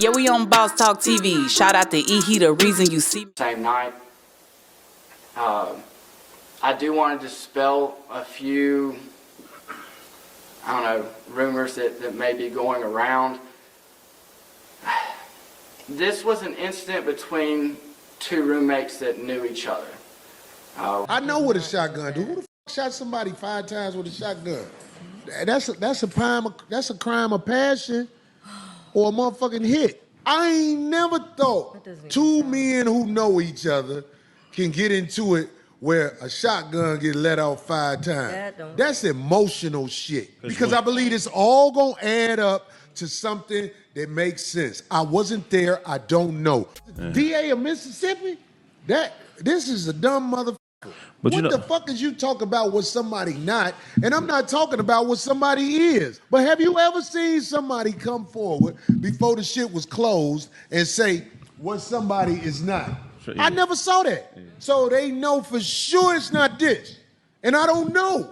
Yeah, we on Boss Talk TV. Shout out to E. He the reason you see me. Same night. I do want to dispel a few, I don't know, rumors that may be going around. This was an incident between two roommates that knew each other. I know what a shotgun do. Who the fuck shot somebody 5 times with a shotgun? That's a crime of passion or a motherfucking hit. I ain't never thought two men who know each other can get into it where a shotgun get let off 5 times. That's emotional shit. Because I believe it's all gonna add up to something that makes sense. I wasn't there, I don't know. DA of Mississippi? This is a dumb motherfucker. But what the fuck is you talking about what somebody not? And I'm not talking about what somebody is. But have you ever seen somebody come forward before the shit was closed and say what somebody is not? Sure, yeah. I never saw that. Yeah. So they know for sure it's not this. And I don't know.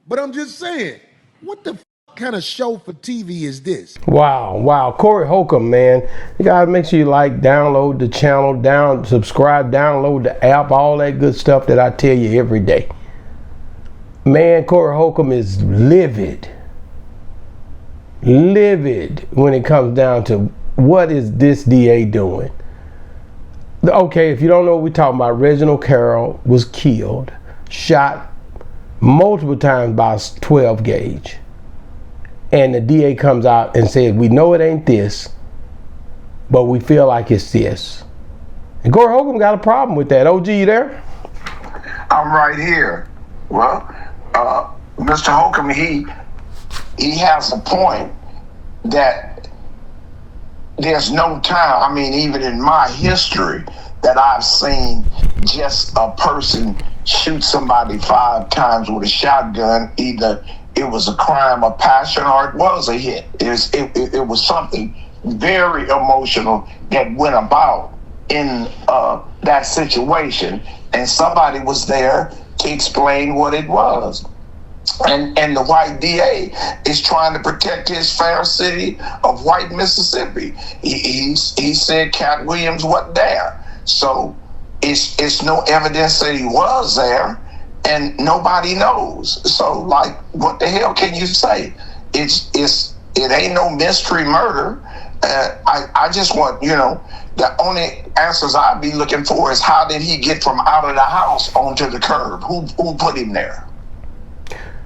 But I'm just saying, what the kind of show for TV is this? Wow. Corey Holcomb, man. You gotta make sure you like, download the channel, subscribe, download the app, all that good stuff that I tell you every day. Man, Corey Holcomb is livid when it comes down to what is this DA doing. Okay, if you don't know what we're talking about, Reginald Carroll was killed, shot multiple times by a 12 gauge. And the DA comes out and says, we know it ain't this, but we feel like it's this. And Corey Holcomb got a problem with that. OG, you there? I'm right here. Well, Mr. Holcomb, he has a point that there's no time, I mean, even in my history, that I've seen just a person shoot somebody 5 times with a shotgun. Either it was a crime of passion or it was a hit. It was something very emotional that went about in that situation, and somebody was there to explain what it was. And the white DA is trying to protect his fair city of white Mississippi. He said Katt Williams wasn't there, so it's no evidence that he was there. And nobody knows. So, like, what the hell can you say? It ain't no mystery murder. I just want, the only answers I'd be looking for is how did he get from out of the house onto the curb? Who put him there?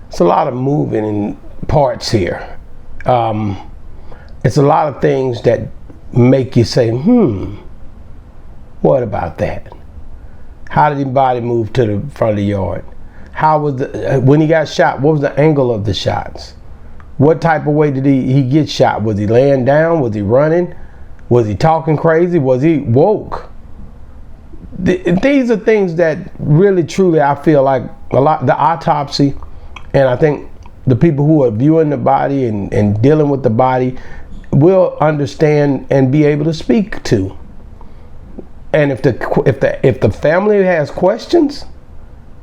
It's a lot of moving in parts here. It's a lot of things that make you say, what about that? How did his body move to the front of the yard? How was when he got shot, what was the angle of the shots? What type of way did he get shot? Was he laying down? Was he running? Was he talking crazy? Was he woke? These are things that really, truly, I feel like the autopsy, and I think the people who are viewing the body and dealing with the body will understand and be able to speak to. And if the family has questions,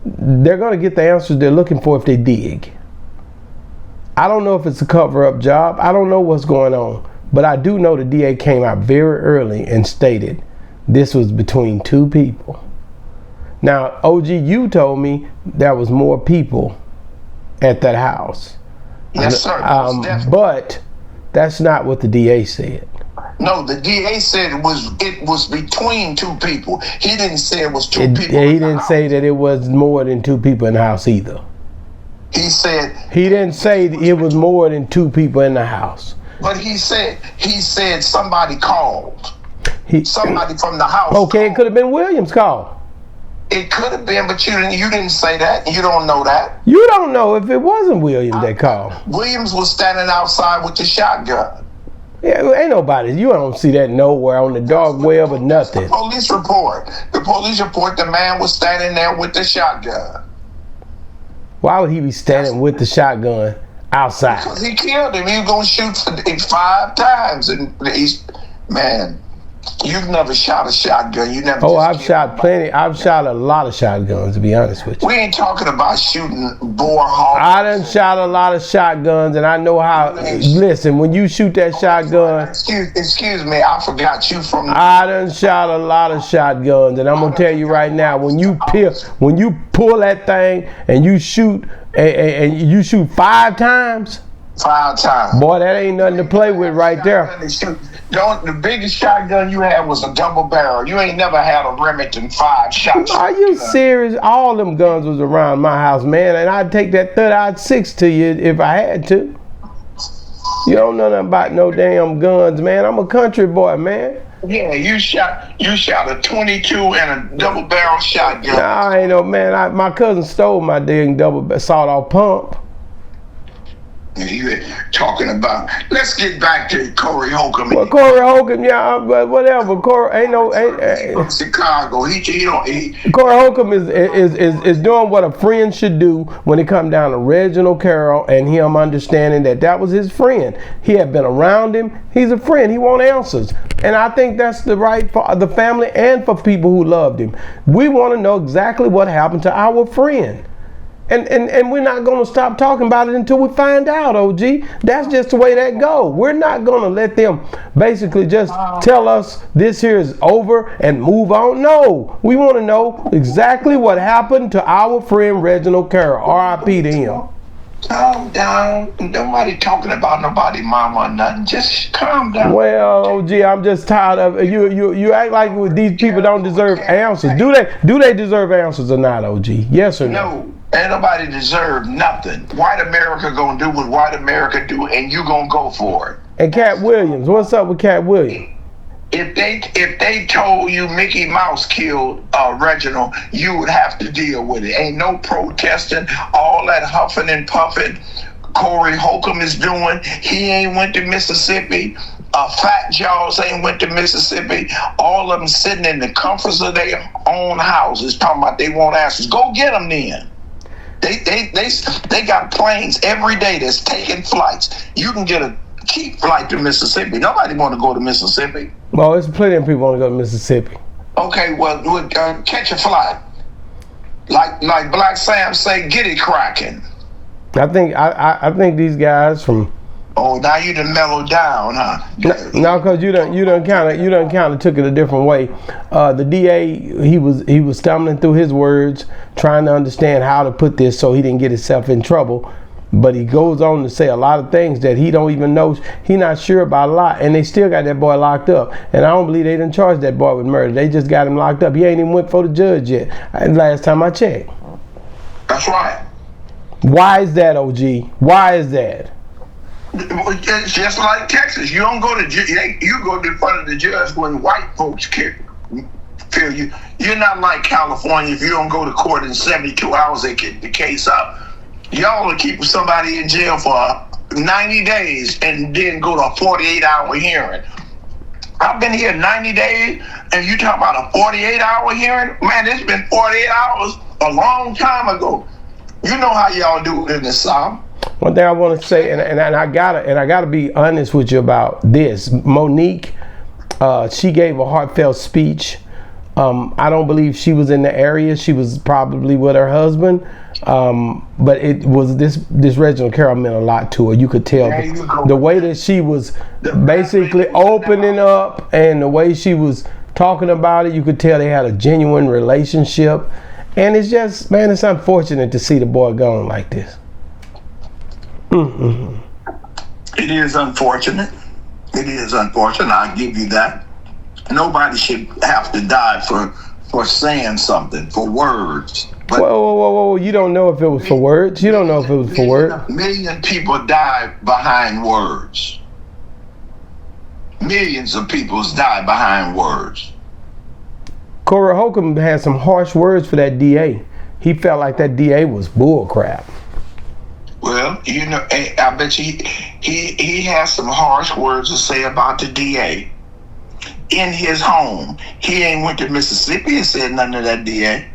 they're going to get the answers they're looking for if they dig. I don't know if it's a cover-up job. I don't know what's going on. But I do know the DA came out very early and stated this was between 2 people. Now, OG, you told me there was more people at that house. Yes, sir. But that's not what the DA said. No, the DA said it was between 2 people. He didn't say it was 2 people. He didn't say that it was more than 2 people in the house either. He said he didn't say it was more than 2 people in the house. But he said somebody called. Somebody from the house. Okay, called. It could have been Williams' call. It could have been, but you didn't say that. You don't know that. You don't know if it wasn't Williams that called. Williams was standing outside with the shotgun. Yeah, ain't nobody. You don't see that nowhere on the dark web or nothing. The police report. The man was standing there with the shotgun. Why would he be standing with the shotgun outside? Because he killed him. He was going to shoot 5 times. And man, You've never shot a shotgun. You never. Oh, I've shot plenty. I've shot a lot of shotguns, to be honest with you. We ain't talking about shooting boar hogs. I done shot a lot of shotguns, and I know how. Listen, when you shoot that shotgun. Excuse me, I forgot you from. I done shot a lot of shotguns, and I'm gonna tell you right now, when you pull that thing and you shoot, and you shoot 5 times. 5 times. Boy, that ain't nothing to play with right there. The biggest shotgun you had was a double barrel. You ain't never had a Remington 5 shot. Are you serious? All them guns was around my house, man, and I'd take that 30-06 to you if I had to. You don't know nothing about no damn guns, man. I'm a country boy, man. Yeah, you shot a 22 and a double barrel shotgun. Nah, I ain't no man. My cousin stole my dang double sawed-off pump. You talking about? Let's get back to Corey Holcomb. Well, Corey Holcomb, yeah, but whatever. Corey From Chicago. Corey Holcomb is doing what a friend should do when it come down to Reginald Carroll and him understanding that was his friend. He had been around him. He's a friend. He want answers, and I think that's the right for the family and for people who loved him. We want to know exactly what happened to our friend. And we're not going to stop talking about it until we find out, OG. That's just the way that go. We're not going to let them basically just tell us this here is over and move on. No, we want to know exactly what happened to our friend Reginald Carroll. R.I.P. to him. Calm down. Nobody talking about nobody mama or nothing. Just calm down. Well, OG, I'm just tired of you act like these people don't deserve answers. Do they deserve answers or not, OG? Yes or no? No. Ain't nobody deserve nothing. White America gonna do what white America do, and you gonna go for it. And Katt Williams, what's up with Katt Williams? If they told you Mickey Mouse killed Reginald, you would have to deal with it. Ain't no protesting. All that huffing and puffing Corey Holcomb is doing. He ain't went to Mississippi. Fat Jaws ain't went to Mississippi. All of them sitting in the comforts of their own houses talking about they want answers. Go get them then. They got planes every day that's taking flights. You can get a cheap flight to Mississippi. Nobody want to go to Mississippi. Well, there's plenty of people want to go to Mississippi. Okay, well, catch a flight. Like Black Sam say, get it cracking. I think these guys from. Oh, now you done mellowed down, huh? No, because you done kind of took it a different way. The DA he was stumbling through his words, trying to understand how to put this so he didn't get himself in trouble. But he goes on to say a lot of things that he don't even know. He not sure about a lot, and they still got that boy locked up. And I don't believe they done charged that boy with murder. They just got him locked up. He ain't even went for the judge yet. Last time I checked. That's right. Why is that, OG? Why is that? It's just like Texas. You don't go to you go in front of the judge when white folks feel you. You're not like California. If you don't go to court in 72 hours, they get the case up. Y'all will keep somebody in jail for 90 days and then go to a 48-hour hearing. I've been here 90 days, and you talk about a 48-hour hearing? Man, it's been 48 hours a long time ago. You know how y'all do it in the South. One thing I want to say, and I gotta be honest with you about this. Monique, she gave a heartfelt speech. I don't believe she was in the area. She was probably with her husband. But it was this Reginald Carroll meant a lot to her. You could tell the way that she was basically opening up and the way she was talking about it. You could tell they had a genuine relationship. And it's just, man, it's unfortunate to see the boy gone like this. Mm-hmm. It is unfortunate. It is unfortunate. I'll give you that. Nobody should have to die for saying something, for words. But whoa. You don't know if it was for words? You don't know if it was for words? Million people die behind words. Millions of people die behind words. Corey Holcomb had some harsh words for that DA. He felt like that DA was bull crap. Well, you know, I bet you he has some harsh words to say about the DA in his home. He ain't went to Mississippi and said nothing to that DA.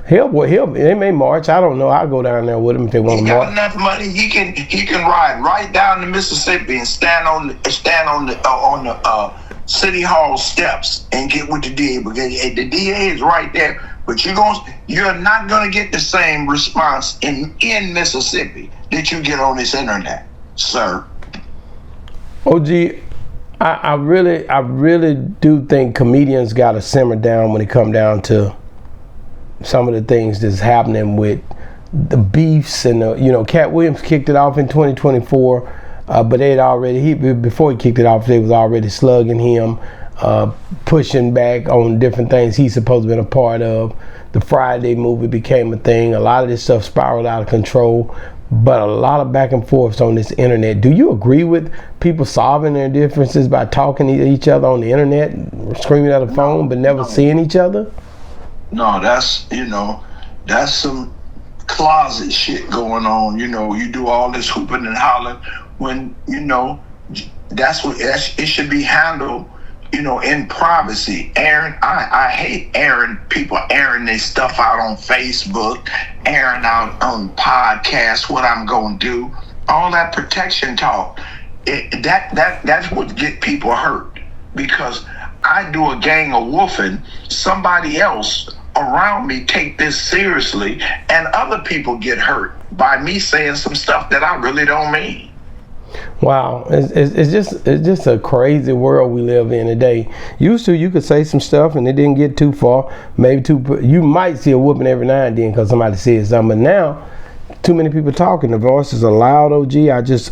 They may march. I don't know. I'll go down there with them if they want to march. He got enough money. He can ride right down to Mississippi and stand on the City Hall steps and get with the DA, because the DA is right there. But you're not gonna get the same response in Mississippi that you get on this internet, sir. OG, I really do think comedians got to simmer down when it come down to some of the things that's happening with the beefs and Katt Williams kicked it off in 2024, but they had already before he kicked it off, they was already slugging him, pushing back on different things he's supposed to have been a part of. The Friday movie became a thing. A lot of this stuff spiraled out of control, but a lot of back and forths on this internet. Do you agree with people solving their differences by talking to each other on the internet, screaming at a phone, but never seeing each other? No, that's some closet shit going on. You do all this hooping and hollering when it should be handled in privacy. I hate people airing their stuff out on Facebook, airing out on podcasts what I'm gonna do. All that protection talk, that's what get people hurt, because I do a gang of woofing, somebody else around me take this seriously, and other people get hurt by me saying some stuff that I really don't mean. Wow, it's just a crazy world we live in today. Used to, you could say some stuff and it didn't get too far. You might see a whooping every now and then because somebody said something. But now, too many people talking. The voices are loud, OG.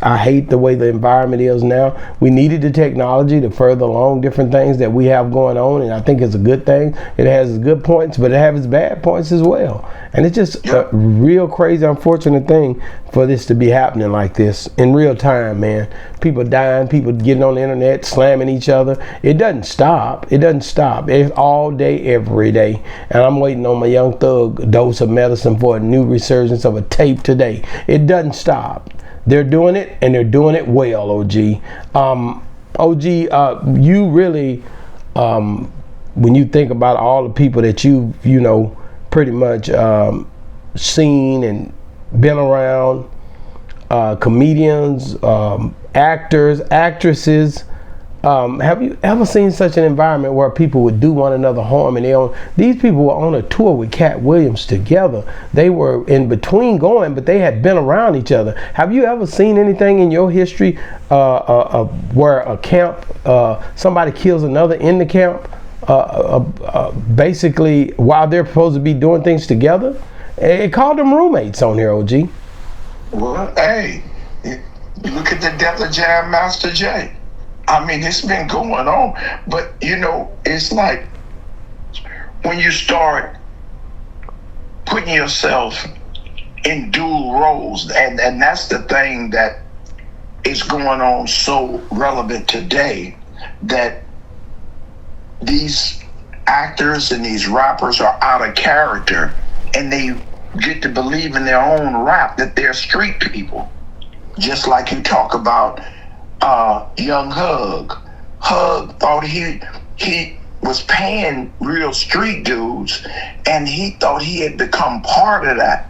I hate the way the environment is now. We needed the technology to further along different things that we have going on, and I think it's a good thing. It has its good points, but it has its bad points as well. And it's just a real crazy, unfortunate thing for this to be happening like this in real time, man. People dying, people getting on the internet, slamming each other. It doesn't stop. It's all day, every day. And I'm waiting on my Young Thug dose of medicine for a new resurgence of a tape today. It doesn't stop. They're doing it, and they're doing it well, OG. You really, when you think about all the people that you've, pretty much seen and been around, comedians, actors, actresses, have you ever seen such an environment where people would do one another harm? And these people were on a tour with Katt Williams together. They were in between going, but they had been around each other. Have you ever seen anything in your history where a camp, somebody kills another in the camp, basically while they're supposed to be doing things together? It called them roommates on here, OG. Well, hey, look at the death of Jam Master Jay. I mean, it's been going on, but it's like when you start putting yourself in dual roles, and that's the thing that is going on so relevant today, that these actors and these rappers are out of character, and they get to believe in their own rap that they're street people. Just like you talk about young Hug. Hug thought he was paying real street dudes, and he thought he had become part of that.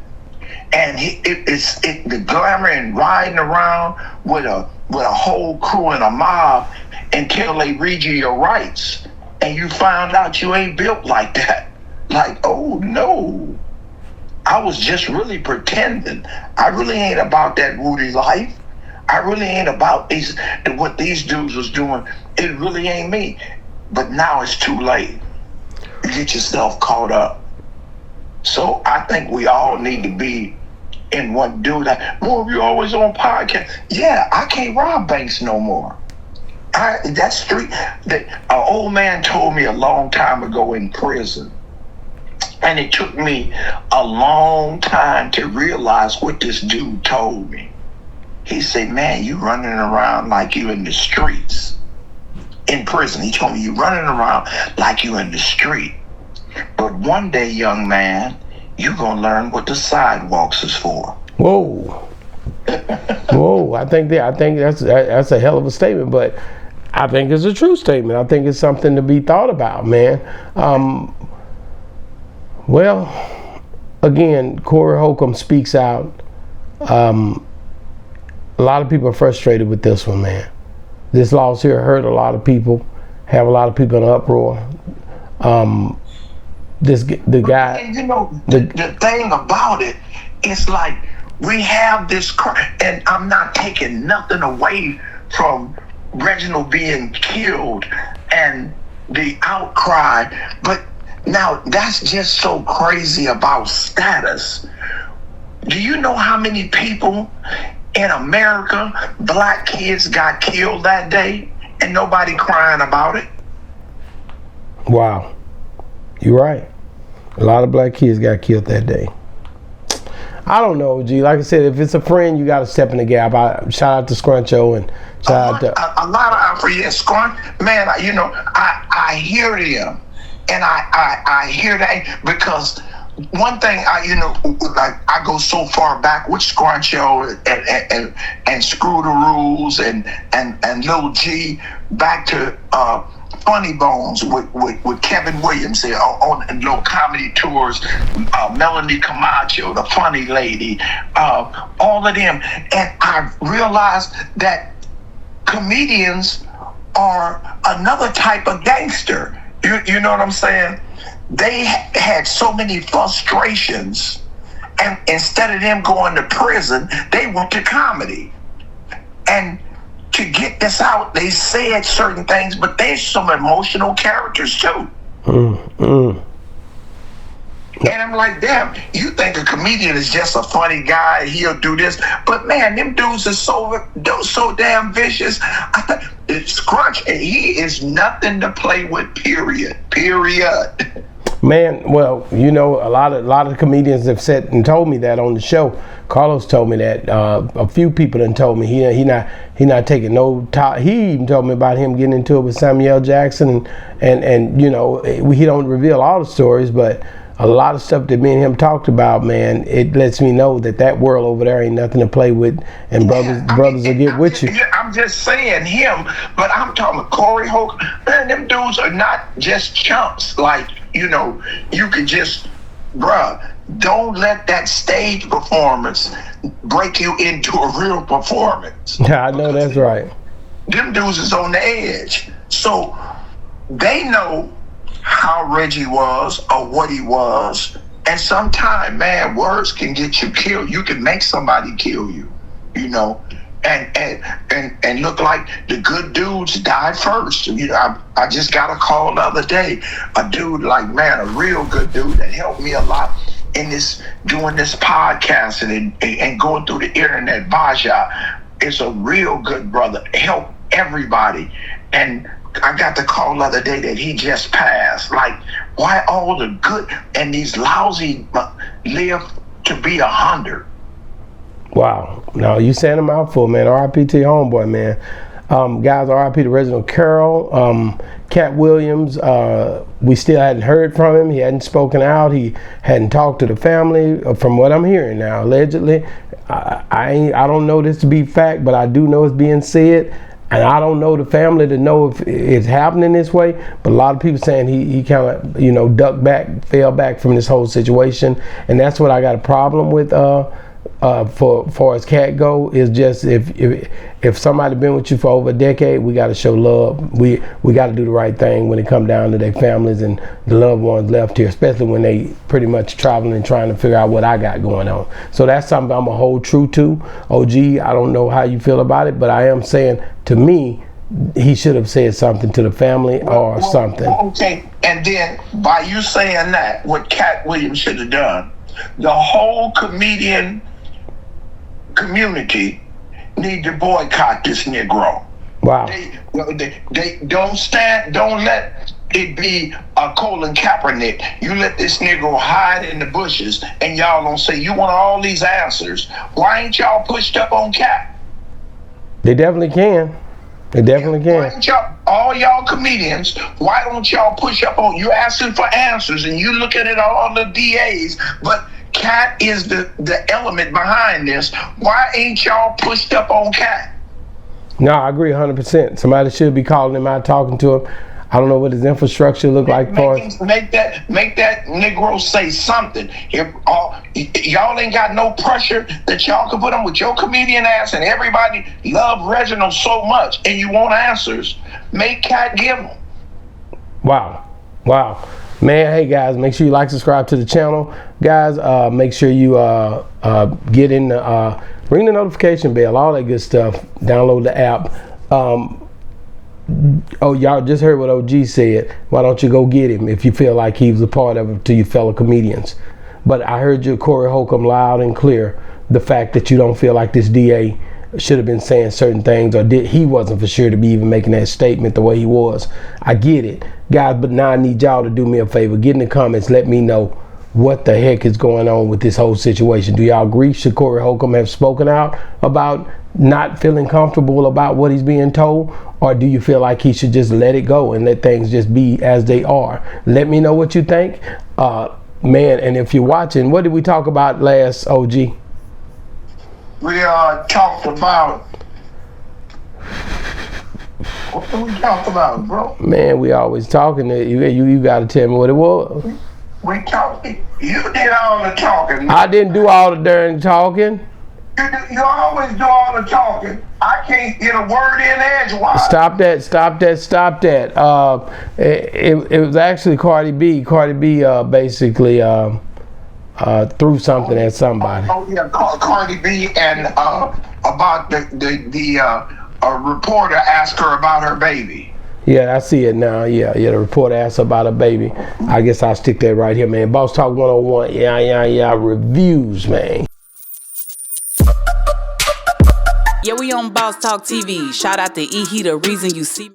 And the glamour and riding around with a whole crew and a mob until they read you your rights, and you find out you ain't built like that. Like, oh no, I was just really pretending. I really ain't about that Rudy life. I really ain't about what these dudes was doing. It really ain't me. But now it's too late. You get yourself caught up. So I think we all need to be in one dude. More, you always on podcast. Yeah, I can't rob banks no more. That street. An old man told me a long time ago in prison, and it took me a long time to realize what this dude told me. He said, man, you running around like you in the streets. In prison, he told me, you running around like you in the street. But one day, young man, you gonna learn what the sidewalks is for. Whoa. Whoa, I think that's a hell of a statement, but I think it's a true statement. I think it's something to be thought about, man. Well, again, Corey Holcomb speaks out. A lot of people are frustrated with this one, man. This loss here hurt a lot of people, have a lot of people in an uproar. The guy. And you know, the thing about it, it's like we have this, and I'm not taking nothing away from Reginald being killed and the outcry, but now that's just so crazy about status. Do you know how many people in America, black kids, got killed that day and nobody crying about it? Wow. You're right. A lot of black kids got killed that day. I don't know, G. Like I said, if it's a friend, you got to step in the gap. Shout out to Scruncho and shout out to a lot of Scrunch. Man, I hear them, and I hear that because one thing I go so far back with Scruncho and Screw the Rules and Lil G back to Funny Bones with Kevin Williams on little comedy tours, Melanie Camacho, the funny lady, all of them. And I realized that comedians are another type of gangster. You know what I'm saying? They had so many frustrations, and instead of them going to prison, they went to comedy. And to get this out, they said certain things, but there's some emotional characters too. And I'm like, damn, you think a comedian is just a funny guy, he'll do this, but man, them dudes are so damn vicious. Scrunch, he is nothing to play with, period. Man, well, you know, a lot of comedians have said and told me that on the show. Carlos told me that. A few people done told me he not taking no talk. He even told me about him getting into it with Samuel Jackson and you know, he don't reveal all the stories, but a lot of stuff that me and him talked about, man, it lets me know that world over there ain't nothing to play with, and brothers will get with you. I'm just saying him, but I'm talking about Corey Holcomb. Man, them dudes are not just chumps. Like, you know, you could just, bruh, don't let that stage performance break you into a real performance. Yeah, I know that's right. Them dudes is on the edge. So they know how Reggie was or what he was. And sometimes, man, words can get you killed. You can make somebody kill you, you know. And look like the good dudes died first. You know, I just got a call the other day. A dude, like, man, a real good dude that helped me a lot in this, doing this podcast and going through the internet. Baja is a real good brother. Help everybody. And I got the call the other day that he just passed. Like, why all the good and these lousy live to be 100? Wow. No, you saying a mouthful, man. R.I.P. to your homeboy, man. Guys, R.I.P. to Reginald Carroll. Katt Williams, we still hadn't heard from him. He hadn't spoken out. He hadn't talked to the family, from what I'm hearing now, allegedly. I don't know this to be fact, but I do know it's being said. And I don't know the family to know if it's happening this way, but a lot of people saying he kind of, you know, fell back from this whole situation. And that's what I got a problem with for far as Katt go, is just if somebody been with you for over a decade, we got to show love. We got to do the right thing when it come down to their families and the loved ones left here, especially when they pretty much traveling and trying to figure out what I got going on. So that's something I'm gonna hold true to. OG, I don't know how you feel about it, but I am saying, to me, he should have said something to the family or something. Okay, and then by you saying that, what Katt Williams should have done, the whole comedian community need to boycott this Negro. Wow. They don't let it be a Colin Kaepernick. You let this Negro hide in the bushes and y'all don't say, you want all these answers. Why ain't y'all pushed up on Katt? They definitely can. They definitely can. Why ain't all y'all comedians, why don't y'all push up on, you asking for answers and you looking at all the DAs, but Katt is the element behind this. Why ain't y'all pushed up on Katt? No, I agree 100%. Somebody should be calling him out, talking to him. I don't know what his infrastructure look like for us. Make that Negro say something. Y'all ain't got no pressure that y'all can put him with your comedian ass, and everybody love Reginald so much, and you want answers. Make Katt give them. Wow. Man, hey guys, make sure you like, subscribe to the channel. Guys, make sure you get in the, ring the notification bell, all that good stuff. Download the app. Oh, y'all just heard what OG said. Why don't you go get him if you feel like he was a part of it to your fellow comedians? But I heard you, Corey Holcomb, loud and clear, the fact that you don't feel like this DA should have been saying certain things, or he wasn't for sure to be even making that statement the way he was. I get it, guys, but now I need y'all to do me a favor. Get in the comments, let me know what the heck is going on with this whole situation. Do y'all agree should Corey Holcomb have spoken out about not feeling comfortable about what he's being told, or do you feel like he should just let it go and let things just be as they are? Let me know what you think, man. And if you're watching, what did we talk about last, OG? We talked about. What did we talk about, bro? Man, we always talking. You got to tell me what it was. We talked. You did all the talking. Man. I didn't do all the darn talking. You always do all the talking. I can't get a word in edgewise. Stop that. It was actually Cardi B. Cardi B basically threw something at somebody. Oh yeah, Cardi B, and about the reporter asked her about her baby. Yeah, I see it now. Yeah, the reporter asked about a baby. I guess I'll stick that right here, man. Boss Talk 101. Yeah. Reviews, man. Yeah, we on Boss Talk TV. Shout out to E. He the reason you see me.